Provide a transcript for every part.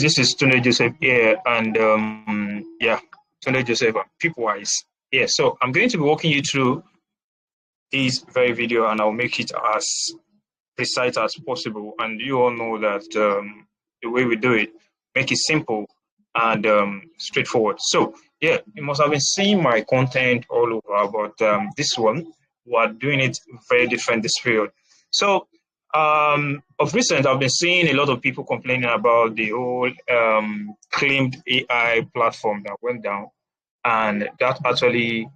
This is Tunde Joseph here, and yeah, Tunde Joseph, Peoplewise. Yeah, so I'm going to be walking you through this very video, and I'll make it as precise as possible. And you all know that the way we do it, make it simple and straightforward. So yeah, you must have been seeing my content all over, but this one, we're doing it very different this period. So of recent, I've been seeing a lot of people complaining about the whole claimed AI platform that went down, and that actually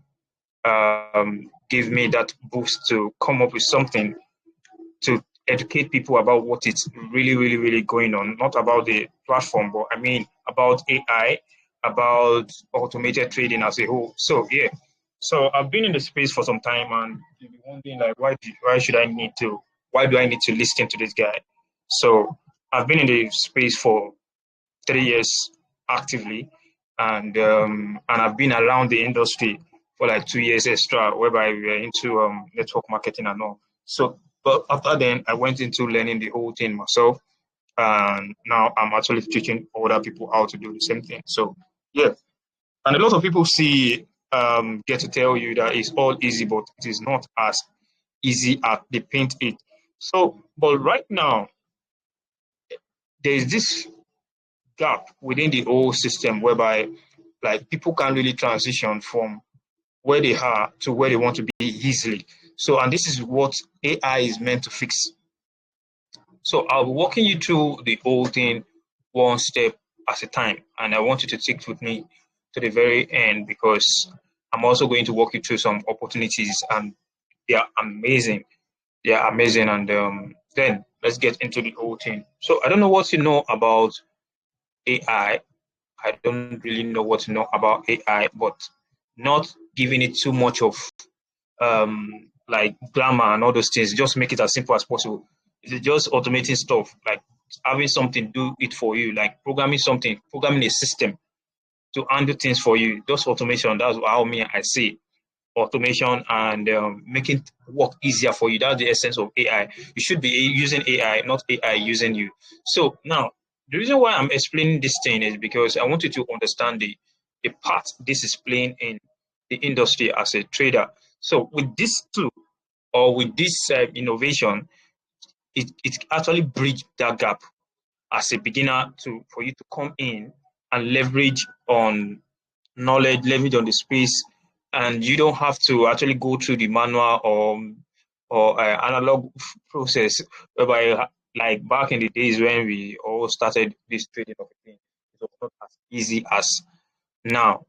gave me that boost to come up with something to educate people about what is really going on, not about the platform, but I mean about AI, about automated trading as a whole. So yeah, so I've been in the space for some time, and you'll be wondering like, why do I need to listen to this guy? So I've been in the space for 3 years actively, and I've been around the industry for like 2 years extra, whereby we were into network marketing and all. So, but after then, I went into learning the whole thing myself, and now I'm actually teaching other people how to do the same thing. So, yeah, and a lot of people get to tell you that it's all easy, but it is not as easy as they paint it. So, but right now, there is this gap within the whole system whereby like people can't really transition from where they are to where they want to be easily. So, and this is what AI is meant to fix. So I'll be walking you through the whole thing one step at a time. And I want you to stick with me to the very end because I'm also going to walk you through some opportunities, and they are amazing. They are amazing. And then let's get into the whole thing. So I don't know what you know about AI. I don't really know what to know about AI, but not giving it too much of like grammar and all those things. Just make it as simple as possible. It's just automating stuff, like having something do it for you, like programming a system to handle things for you. Just automation. That's how I see automation, and making work easier for you. That's the essence of AI. You should be using AI, not AI using you. So now, the reason why I'm explaining this thing is because I want you to understand the part this is playing in the industry as a trader. So with this tool or with this innovation, it actually bridged that gap as a beginner to for you to come in and leverage on knowledge, leverage on the space, and you don't have to actually go through the manual or analog process whereby like back in the days when we all started this trading of a thing, it was not as easy as now,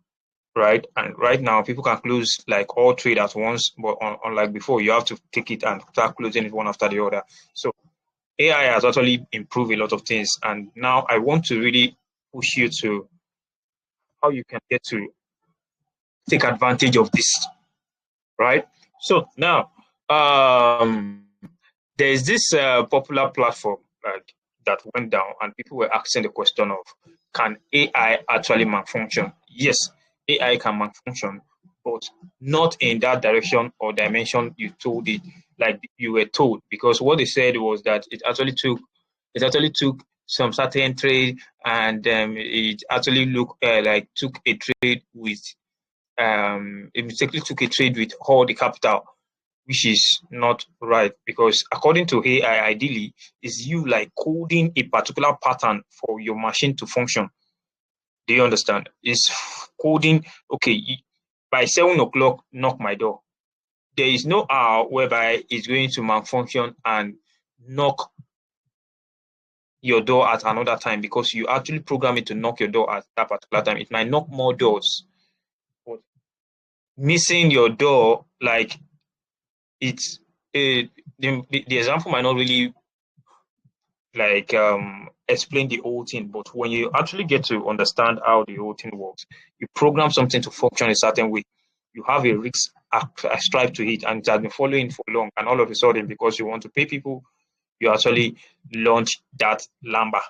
right? And right now people can close like all trade at once, but unlike before, you have to take it and start closing it one after the other. So AI has actually improved a lot of things, and now I want to really push you to how you can get to take advantage of this, right? So now, um, there is this popular platform like that went down, and people were asking the question of, can AI actually malfunction? Yes, AI can malfunction, but not in that direction or dimension you told it, like you were told, because what they said was that it actually took some certain trade, and it actually took a trade with it mistakenly took a trade with all the capital, which is not right, because according to AI, ideally is you like coding a particular pattern for your machine to function. Do you understand? It's coding, okay, by 7 o'clock, knock my door. There is no hour whereby it's going to malfunction and knock your door at another time, because you actually program it to knock your door at that particular time. It might knock more doors, but missing your door, like it's the example might not really like explain the whole thing, but when you actually get to understand how the whole thing works, you program something to function a certain way, you have a risk ascribed to it, and it has been following for long, and all of a sudden, because you want to pay people, you actually launch that lamba.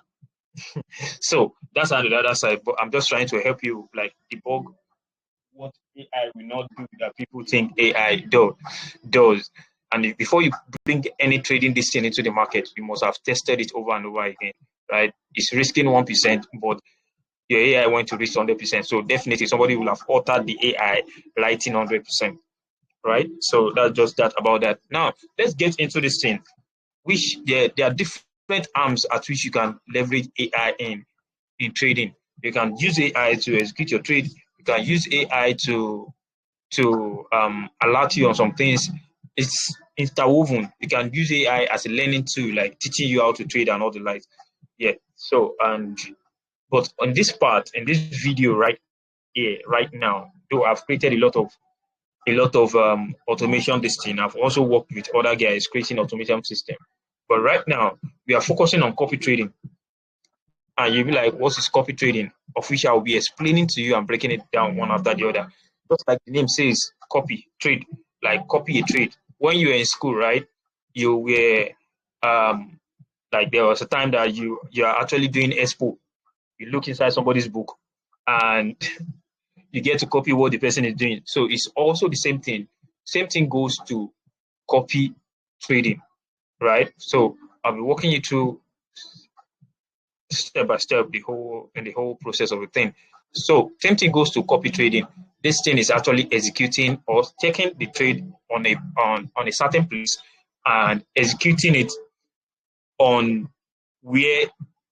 So that's on the other side, but I'm just trying to help you like debug what AI will not do that people think AI does. And before you bring any trading this thing into the market, you must have tested it over and over again. right? It's risking 1%, but your AI went to risk 100%. So definitely somebody will have altered the AI writing 100%, right? So that's just that about that. Now let's get into this thing. Which there are different arms at which you can leverage AI in trading. You can use AI to execute your trade. You can use AI to alert you on some things. It's interwoven. You can use AI as a learning tool, like teaching you how to trade and all the likes. Yeah. So but on this part, in this video right here, right now, though I've created a lot of automation this thing. I've also worked with other guys creating automation system. But right now, we are focusing on copy trading. And you'll be like, what is copy trading? Of which I'll be explaining to you and breaking it down one after the other. Just like the name says, copy, trade, like copy a trade. When you were in school, right, you were, like there was a time that you are actually doing expo. You look inside somebody's book and you get to copy what the person is doing. So it's also the same thing. Same thing goes to copy trading, right? So I'll be walking you through step by step the whole process of the thing. So same thing goes to copy trading. This thing is actually executing or taking the trade on a certain place and executing it on where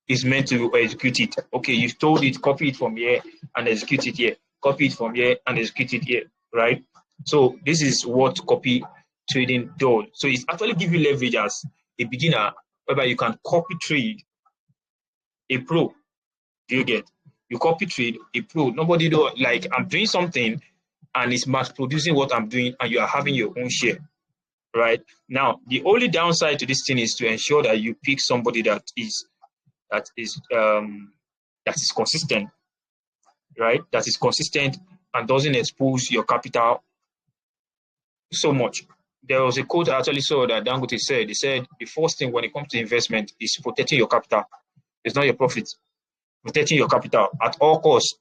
it's meant to execute it. Okay, you told it, copy it from here and execute it here. Copy it from here and execute it here, right? So this is what copy trading does. So it's actually give you leverage as a beginner, whereby you can copy trade a pro. Do you get? You copy trade a pro. Nobody do like I'm doing something and it's mass producing what I'm doing, and you are having your own share, right? Now, the only downside to this thing is to ensure that you pick somebody that is consistent, right? That is consistent and doesn't expose your capital so much. There was a quote I actually saw that Dangote said. He said the first thing when it comes to investment is protecting your capital. It's not your profit. Protecting your capital at all costs.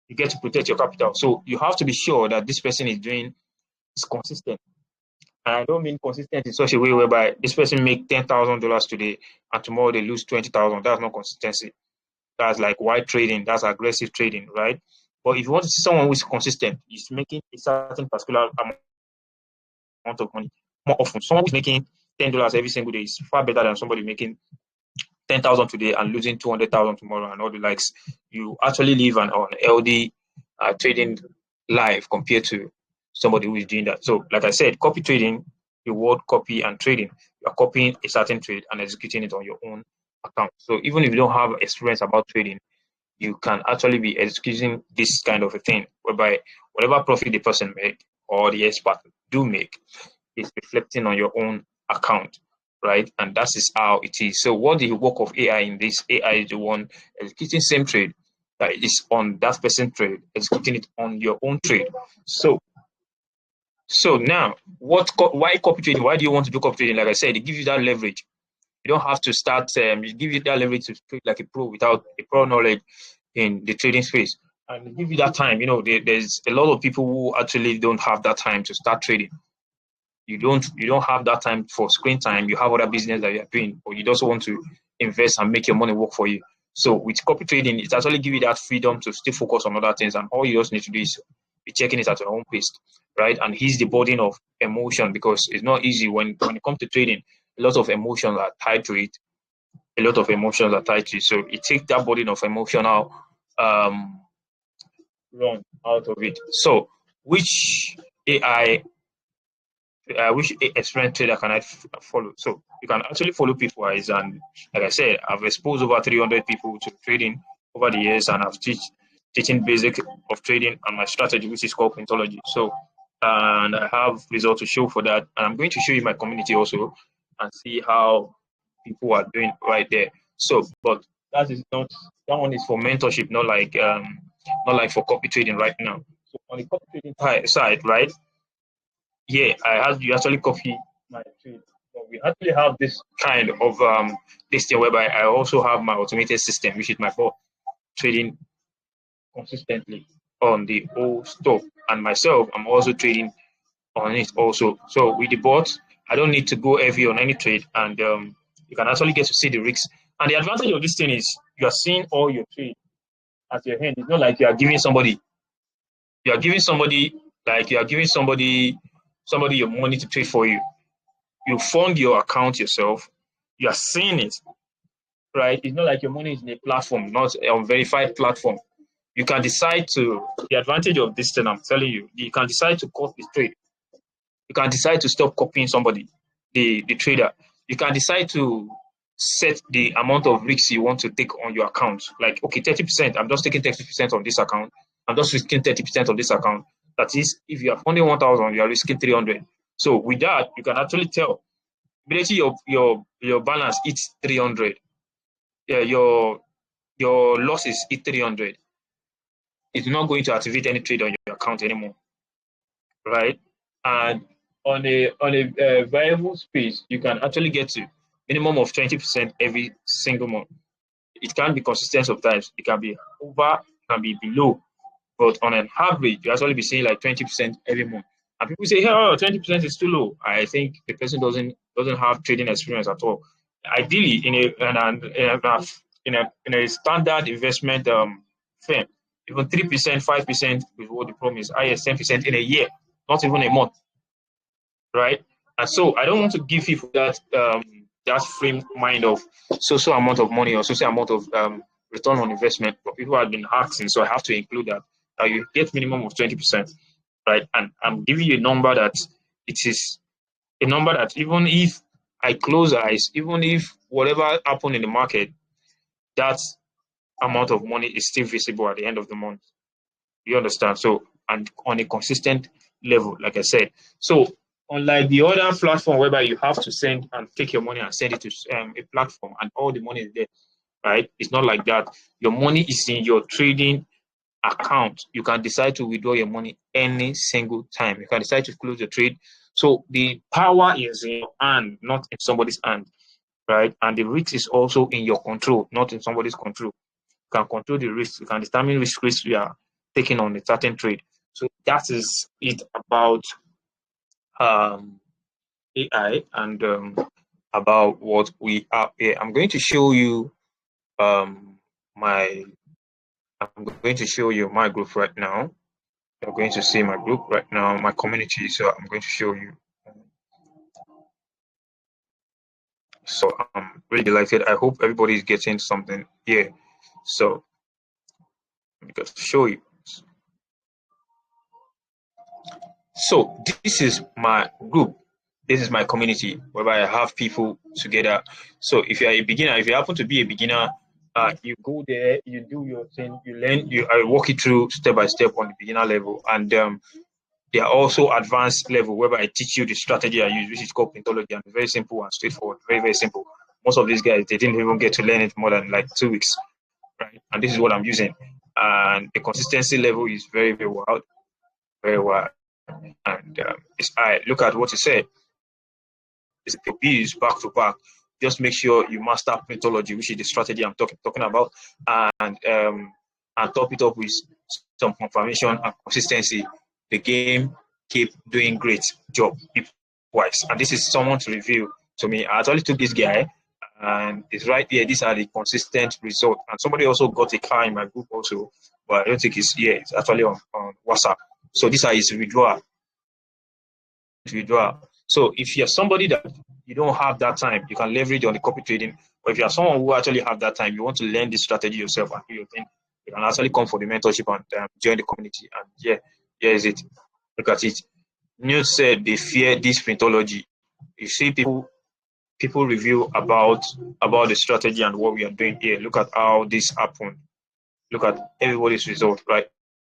You get to protect your capital. So you have to be sure that this person is consistent. And I don't mean consistent in such a way whereby this person make $10,000 today and tomorrow they lose 20,000. That's not consistency. That's like white trading. That's aggressive trading, right? But if you want to see someone who is consistent, is making a certain particular amount of money more often. Someone who's making $10 every single day is far better than somebody making 10,000 today and losing 200,000 tomorrow and all the likes. You actually live an LD trading life compared to somebody who is doing that. So, like I said, copy trading, the word copy and trading, you are copying a certain trade and executing it on your own account. So, even if you don't have experience about trading, you can actually be executing this kind of a thing whereby whatever profit the person make or the expert do make is reflecting on your own account, right? And that is how it is. So what the work of AI in this? AI is the one executing same trade that is on that person trade, executing it on your own trade. So now, why copy trading? Why do you want to do copy trading? Like I said, it gives you that leverage. You don't have to start. It gives you that leverage to trade like a pro without a pro knowledge in the trading space, and it gives you that time. There's a lot of people who actually don't have that time to start trading. You don't have that time for screen time. You have other business that you're doing, or you just want to invest and make your money work for you. So with copy trading, it actually gives you that freedom to stay focused on other things, and all you just need to do is be checking it at your own pace, right? And he's the burden of emotion, because it's not easy when it comes to trading. A lot of emotions are tied to it. A lot of emotions are tied to it. So it takes that burden of emotional um, run out of it. So which AI which experienced trader can I follow? So you can actually follow Pitwise, and like I said, I've exposed over 300 people to trading over the years, and I've teaching basic of trading and my strategy, which is called Printology. So, and I have results to show for that, and I'm going to show you my community also, and see how people are doing right there. So, but that one is for mentorship, not like for copy trading right now. So on the copy trading side, right? Yeah, you actually copy my trade. But we actually have this kind of this thing whereby I also have my automated system, which is my bot trading consistently on the whole stock. And myself, I'm also trading on it also. So with the bot, I don't need to go heavy on any trade, and you can actually get to see the risks And the advantage of this thing is you are seeing all your trade at your hand. It's not like you are giving somebody, you are giving somebody, like you are giving somebody your money to trade for you. You fund your account yourself. You are seeing it, right? It's not like your money is in a platform, not a verified platform. You can decide to, the advantage of this thing, I'm telling you, you can decide to cut the trade. You can decide to stop copying somebody, the trader. You can decide to set the amount of risks you want to take on your account. Like, okay, 30%, I'm just taking 30% on this account. I'm just risking 30% of this account. That is, if you are funding 1,000, you are risking 300. So with that, you can actually tell immediately your balance hits 300. Yeah, your losses hit 300. It's not going to activate any trade on your account anymore, right? And on a variable space, you can actually get to minimum of 20% every single month. It can be consistent sometimes. It can be over, it can be below, but on an average, you actually be seeing like 20% every month. And people say, "Hey, oh, 20% is too low." I think the person doesn't have trading experience at all. Ideally, in a standard investment firm, even 3%, 5% is what the problem is. Highest 10% in a year, not even a month, right? And so I don't want to give people that frame mind of so amount of money or so amount of return on investment. But people have been asking, so I have to include that you get minimum of 20%, right? And I'm giving you a number that it is a number that even if I close eyes, even if whatever happened in the market, that amount of money is still visible at the end of the month. You understand? So, and on a consistent level, like I said. So, unlike the other platform whereby you have to send and take your money and send it to a platform and all the money is there, right? It's not like that. Your money is in your trading account. You can decide to withdraw your money any single time. You can decide to close the trade. So the power is in your hand, not in somebody's hand, right? And the risk is also in your control, not in somebody's control. You can control the risk. You can determine which risk you are taking on a certain trade. So that is it about AI and about what we are here. I'm going to show you my I'm going to show you my group right now. You're going to see my group right now, my community. So I'm going to show you. So I'm really delighted. I hope everybody is getting something here. So let me just show you. So this is my group. This is my community whereby I have people together. So if you're a beginner, if you happen to be a beginner, you go there, you do your thing, you learn. I walk you through step by step on the beginner level, and there are also advanced level whereby I teach you the strategy I use, which is called Printology, and it's very simple and straightforward. Very, very simple. Most of these guys, they didn't even get to learn it more than like 2 weeks, right? And this is what I'm using. And the consistency level is very, very wild, very wild. And I look at what you said. It's abuse back to back. Just make sure you master Printology, which is the strategy I'm talking about, and top it up with some confirmation and consistency. The game keep doing great job wise. And this is someone to review to me. I actually took this guy, and it's right here. These are the consistent results. And somebody also got a car in my group also, but I don't think it's here. It's actually on WhatsApp. So these are his withdrawal. So if you're somebody that you don't have that time, you can leverage on the copy trading. Or if you're someone who actually have that time, you want to learn this strategy yourself and do your thing, you can actually come for the mentorship and join the community. And yeah, here is it. Look at it. News said they fear this Printology. You see people review about the strategy and what we are doing here. Look at how this happened. Look at everybody's result right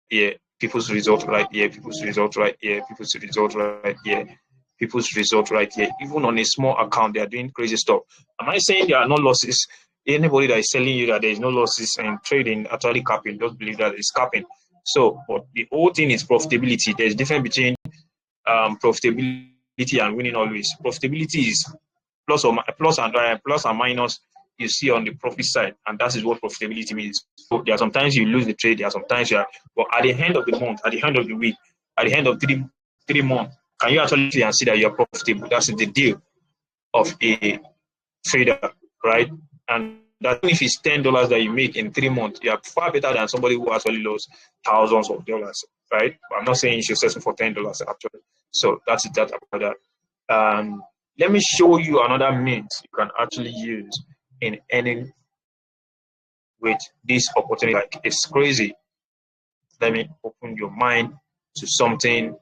here. People's result right here. People's result right here. People's result right here. People's result right here. Even on a small account, they are doing crazy stuff. Am I saying there are no losses? Anybody that is telling you that there is no losses in trading actually capping, don't believe that it's capping. So, but the whole thing is profitability. There's a difference between profitability and winning always. Profitability is plus and minus you see on the profit side, and that is what profitability means. So there are sometimes you lose the trade, there are sometimes you are, but at the end of the month, at the end of the week, at the end of three months, can you actually see and see that you are profitable? That's the deal of a trader, right? And that even if it's $10 that you make in 3 months, you are far better than somebody who actually lost thousands of dollars, right? I'm not saying you should settle for $10 actually. So that's that about that. Let me show you another means you can actually use in earning with this opportunity. Like, it's crazy. Let me open your mind to something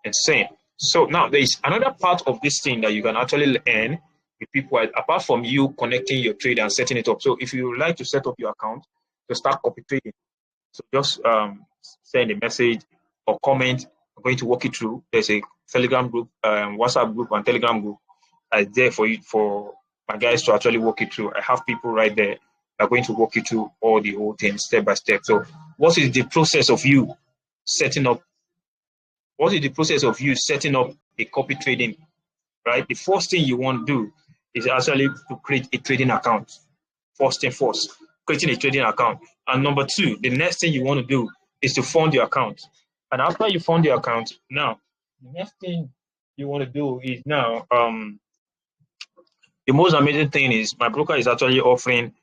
insane. So now there is another part of this thing that you can actually earn with people apart from you connecting your trade and setting it up. So if you would like to set up your account to start copy trading, so just send a message or comment. I'm going to walk you through. There's a Telegram group, WhatsApp group, and Telegram group there for you, for my guys to actually walk you through. I have people right there that are going to walk you through all the whole thing step by step. So what is the process of you setting up? What is the process of you setting up a copy trading? Right. The first thing you want to do is actually to create a trading account. First thing first, creating a trading account. And number two, the next thing you want to do is to fund your account. And after you fund your account, now the next thing you want to do is now the most amazing thing is my broker is actually offering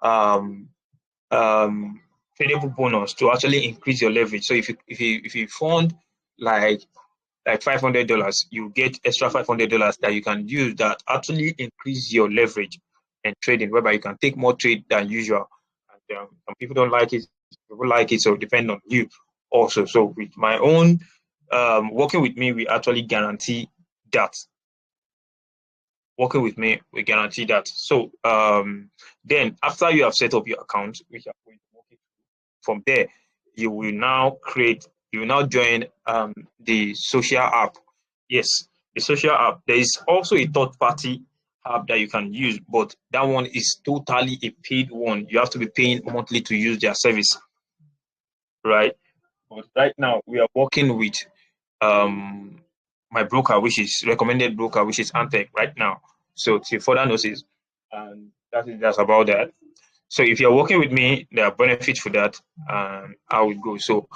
um tradable bonus to actually increase your leverage. So if you fund like $500, you get extra $500 that you can use that actually increase your leverage and trading, whereby you can take more trade than usual. And some people don't like it, people like it, so depend on you also. So with my own working with me, we actually guarantee that. Working with me, we guarantee that. So then after you have set up your account, which I'm going to walk you through, from there, you will now join the social app. Yes, the social app. There is also a third party app that you can use, but that one is totally a paid one. You have to be paying monthly to use their service, right? But right now we are working with my broker, which is recommended broker, which is Antec right now. So to further notice, and that's about that. So if you're working with me, there are benefits for that, and how it goes. So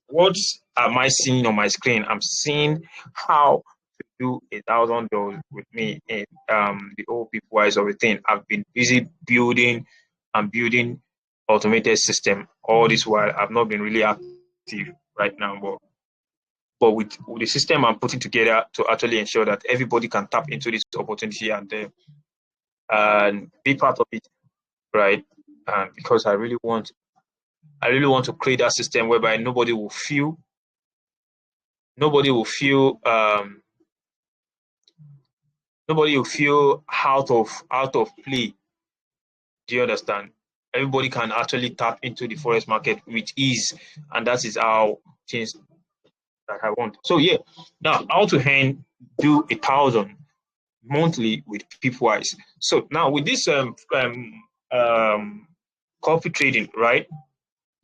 what am I seeing on my screen? I'm seeing how to do $1,000 with me in the OP wise of a thing. I've been busy building and building automated system all this while. I've not been really active right now, but with the system I'm putting together to actually ensure that everybody can tap into this opportunity and be part of it, right? Because I really want to create that system whereby nobody will feel out of play. Do you understand? Everybody can actually tap into the forex market with ease, and that is how things that I want. So yeah, now how to do 1,000 monthly with Pipwise. So now with this copy trading, right?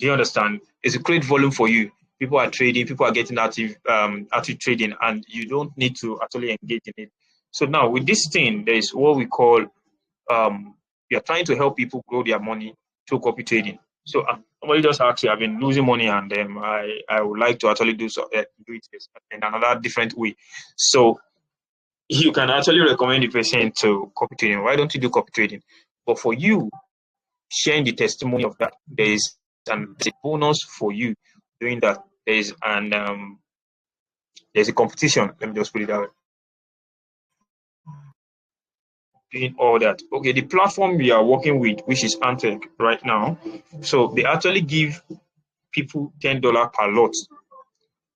Do you understand? It's a great volume for you. People are trading, people are getting active trading, and you don't need to actually engage in it. So now with this thing, there is what we call we are trying to help people grow their money through copy trading. So somebody just asked you, I've been losing money, and I would like to actually do it in another different way. So you can actually recommend the person to copy trading. Why don't you do copy trading? But for you, sharing the testimony of that, there's a bonus for you doing that. There's a competition. Let me just put it that way. Doing all that. Okay, the platform we are working with, which is Antec right now, so they actually give people $10 per lot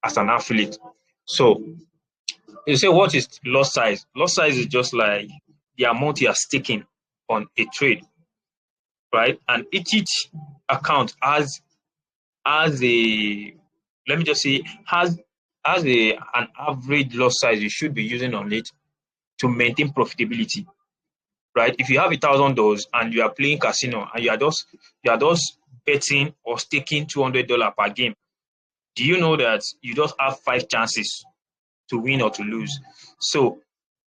as an affiliate. So you say, what is lot size? Lot size is just like the amount you are staking on a trade, right? And each account has a, let me just say, has an average lot size you should be using on it to maintain profitability, right? If you have $1,000 and you are playing casino and you are just betting or staking $200 per game, do you know that you just have 5 chances to win or to lose? So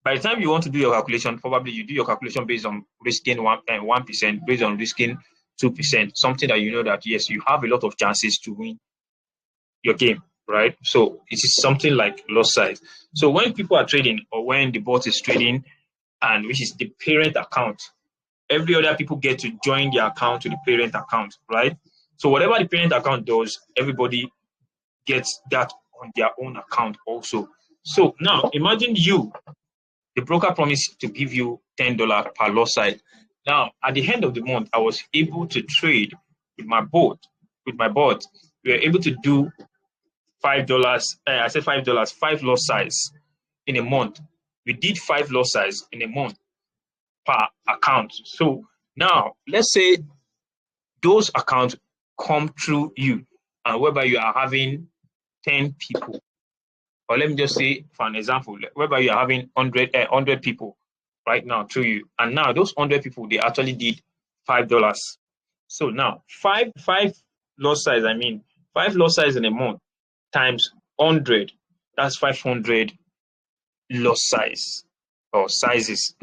by the time you want to do your calculation, probably you do your calculation based on risking 1%, based on risking 2%, something that you know that yes, you have a lot of chances to win your game, right? So it is something like lot size. So when people are trading, or when the bot is trading, and which is the parent account, every other people get to join their account to the parent account, right? So whatever the parent account does, everybody gets that on their own account also. So now imagine the broker promised to give you $10 per lot size. Now at the end of the month, I was able to trade with my bot. We were able to do $5. I said $5, 5 lot size in a month. We did 5 lot size in a month per account. So now let's say those accounts come through you, and whereby you are having 10 people, or let me just say for an example, whereby you are having 100 people right now through you, and now those 100 people, they actually did $5. So now five lot size, I mean 5 lot size in a month times 100, that's 500 lot size or sizes.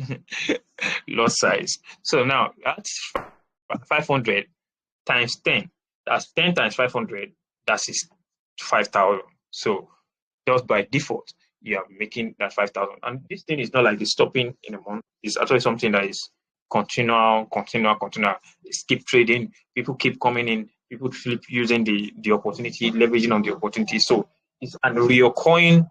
Lot size. So now that's 500 times 10. That's 10 times 500. That is 5,000. So just by default, you are making that 5,000. And this thing is not like it's stopping in a month. It's actually something that is continual. It's keep trading. People keep coming in. People keep using the opportunity, leveraging on the opportunity. So it's a reoccurring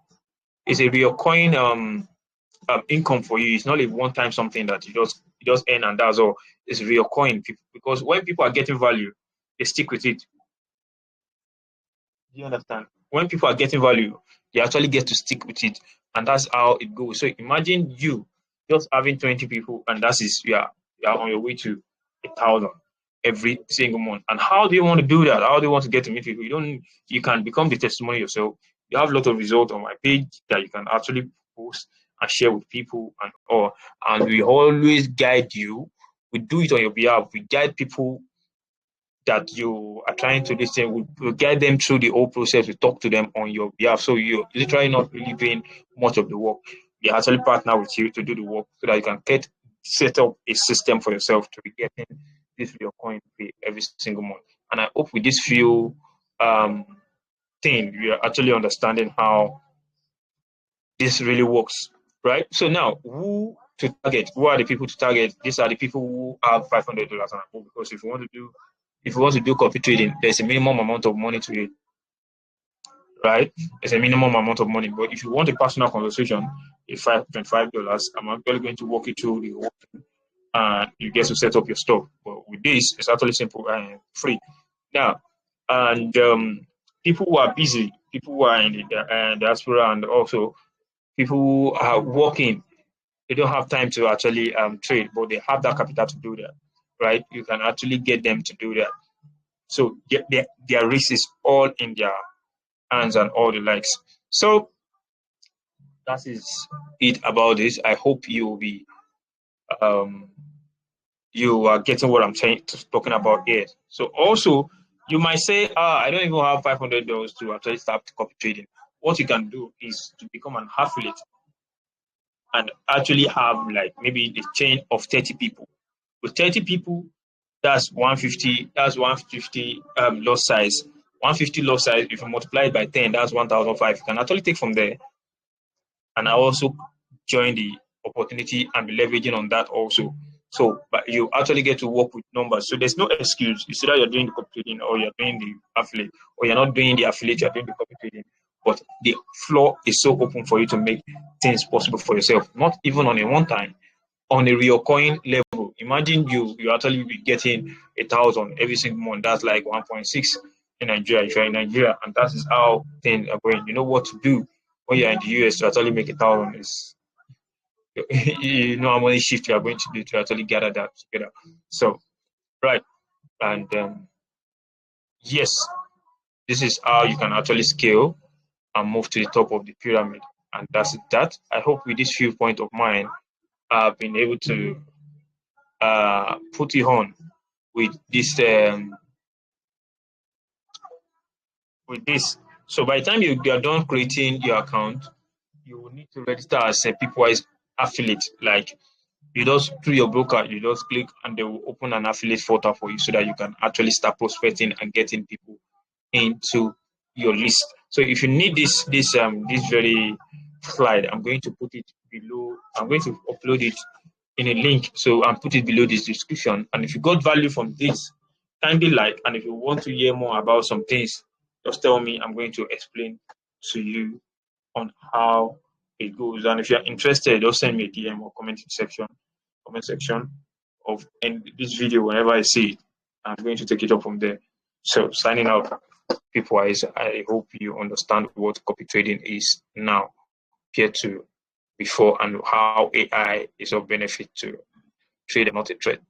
income for you. It's not a one-time something that you just earn and that's all. It's reoccurring, because when people are getting value, they stick with it. Do you understand? When people are getting value, they actually get to stick with it, and that's how it goes. So imagine you just having 20 people, and that is you are on your way to 1,000 every single month. And how do you want to do that? How do you want to get to meet people? You can become the testimony yourself. You have a lot of results on my page that you can actually post and share with people and all. And we always guide you. We do it on your behalf. We guide people that you are trying to listen. We'll guide them through the whole process. We talk to them on your behalf. So you're literally not really doing much of the work. They actually partner with you to do the work so that you can set up a system for yourself to be getting this your coin pay every single month. And I hope with this few thing, you are actually understanding how this really works, right? So now, who to target? Who are the people to target? These are the people who have $500 and above. Because if you want to do copy trading, there's a minimum amount of money to it, right? There's a minimum amount of money. But if you want a personal conversation, it's $25. I'm actually going to walk you through the whole thing, and you get to set up your stuff. But with this, it's actually simple and free. Now, and people who are busy, people who are in the diaspora, and also people who are working, they don't have time to actually trade, but they have that capital to do that, right? You can actually get them to do that. So their risk is all in their hands and all the likes. So that is it about this. I hope you will be you are getting what I'm talking about here. So also you might say, I don't even have $500 to actually start copy trading. What you can do is to become an affiliate and actually have like maybe the chain of 30 people. With 30 people, that's 150. That's 150 lot size. 150 lot size. If you multiply it by 10, that's 1,005. You can actually take from there, and I also join the opportunity and be leveraging on that also. So, but you actually get to work with numbers. So there's no excuse. It's either you're doing the copy trading or you're doing the affiliate, or you're not doing the affiliate, you're doing the copy trading. But the floor is so open for you to make things possible for yourself, not even on a one time, on a recurring level. Imagine you actually be getting 1,000 every single month. That's like 1.6 in Nigeria. If you're in Nigeria, and that is how things are going. You know what to do when you're in the US to actually make 1,000 is you know how many shifts you are going to do to actually gather that together. So right, and yes, this is how you can actually scale and move to the top of the pyramid. And that's that. I hope with this few points of mine, I've been able to put you on with this So by the time you are done creating your account, you will need to register as a Peoplewise affiliate. Like you just through your broker, you just click and they will open an affiliate portal for you so that you can actually start prospecting and getting people into your list. So if you need this very slide, I'm going to put it below. I'm going to upload it in a link, so and put it below this description. And if you got value from this, kindly like. And if you want to hear more about some things, just tell me. I'm going to explain to you on how it goes. And if you're interested, just send me a DM or comment section of this video whenever I see it. I'm going to take it up from there. So signing out, people wise, I hope you understand what copy trading is now compared to before, and how AI is of benefit to trade and not a threat.